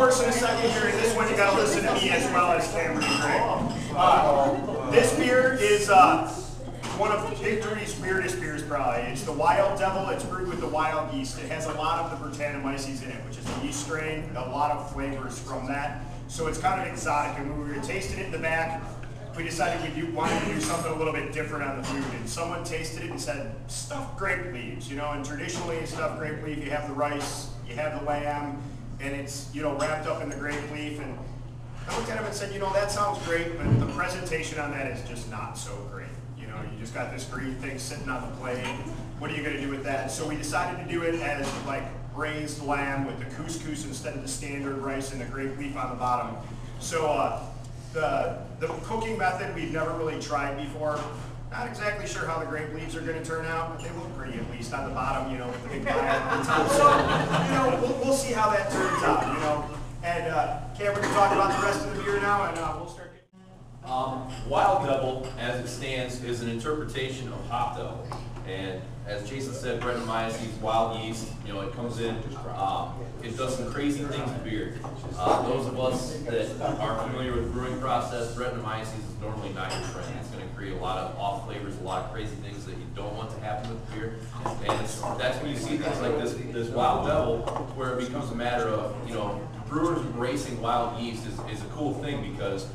first and a second here, and this one you got to listen to me as well as Cameron and Greg. This beer is one of Victory's weirdest beers, probably. It's the Wild Devil. It's brewed with the wild yeast. It has a lot of the Brettanomyces in it, which is a yeast strain, a lot of flavors from that. So it's kind of exotic. And when we were tasting it in the back, we decided we wanted to do something a little bit different on the food. And someone tasted it and said, stuffed grape leaves. You know, and traditionally, stuffed grape leaf, you have the rice, you have the lamb, and it's, you know, wrapped up in the grape leaf. And I looked at him and said, you know, that sounds great, but the presentation on that is just not so great. You know, you just got this green thing sitting on the plate. What are you going to do with that? So we decided to do it as like braised lamb with the couscous instead of the standard rice and the grape leaf on the bottom. So the cooking method we've never really tried before. Not exactly sure how the grape leaves are going to turn out, but they look pretty at least on the bottom, you know, with the big pile on the top. So, you know, we'll see how that turns out, you know. And Cameron can talk about the rest of the beer now, and we'll start. Wild Devil, as it stands, is an interpretation of Hop Devil. And as Jason said, Brettanomyces, wild yeast, you know, it comes in, it does some crazy things to beer. Those of us that are familiar with the brewing process, Brettanomyces is normally not your friend. It's going to create a lot of off flavors, a lot of crazy things that you don't want to happen with beer. And that's when you see things like this Wild Devil, where it becomes a matter of, you know, brewers embracing wild yeast is a cool thing, because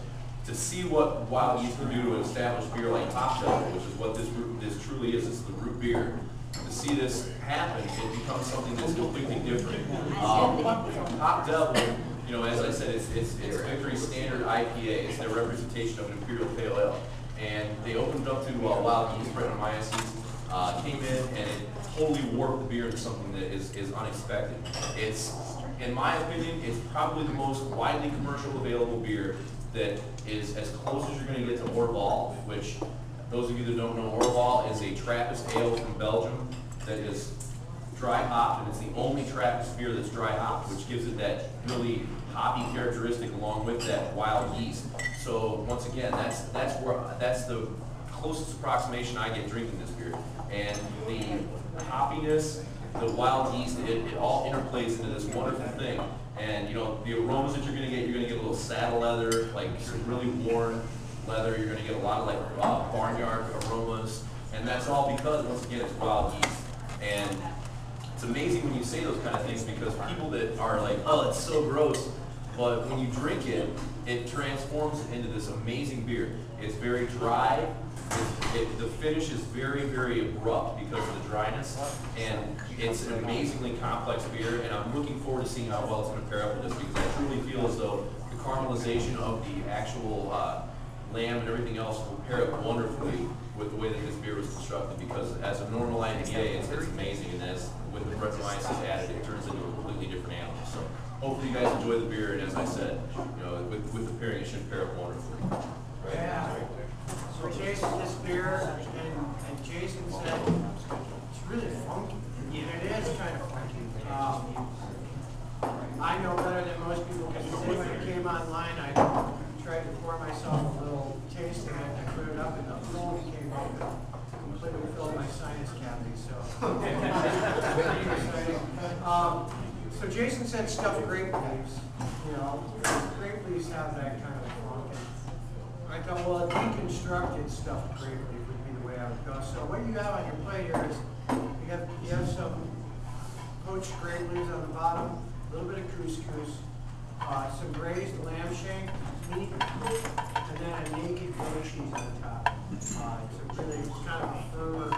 to see what wild yeast can do to establish beer like Hop Devil, which is what this truly is, it's the root beer. To see this happen, it becomes something that's completely different. Hop Devil, you know, as I said, it's Victory's standard IPA. It's their representation of an Imperial Pale Ale. And they opened it up to wild yeast, Brettanomyces, came in, and it totally warped the beer into something that is unexpected. It's, in my opinion, it's probably the most widely commercial available beer that is as close as you're going to get to Orval, which those of you that don't know, Orval is a Trappist ale from Belgium that is dry hopped, and it's the only Trappist beer that's dry hopped, which gives it that really hoppy characteristic along with that wild yeast. So once again, that's the closest approximation I get drinking this beer. And the hoppiness, the wild yeast, it all interplays into this wonderful thing. And you know, the aromas that you're going to get a little saddle leather, like some really worn leather. You're going to get a lot of like barnyard aromas, and that's all because, once again, it's wild yeast. And it's amazing when you say those kind of things, because people that are like, oh, it's so gross, but when you drink it, it transforms into this amazing beer. It's very dry. The finish is very, very abrupt because of the dryness, and it's an amazingly complex beer, and I'm looking forward to seeing how well it's going to pair up with this, because I truly feel as though the caramelization of the actual lamb and everything else will pair up wonderfully with the way that this beer was constructed, because as a normal IPA, it's amazing, and as with the Brettanomyces added, it turns into a completely different animal. So hopefully you guys enjoy the beer, and as I said, you know, with the pairing, it should pair up wonderfully. Right? Yeah. So Jason, this beer, and Jason said it's really funky. It is kind of funky. I know better than most people, because today when it came online, I tried to pour myself a little taste, and I put it up, and the foam came up and completely filled my sinus cavity. So, so Jason said stuffed grape leaves. You know, grape leaves have that kind of funk. I thought, well, a deconstructed stuffed grape leaf would be the way I would go. So what you have on your plate here is you have some poached grape leaves on the bottom, a little bit of couscous, some braised lamb shank meat, and then a naked goat cheese on the top. It's kind of a firmer,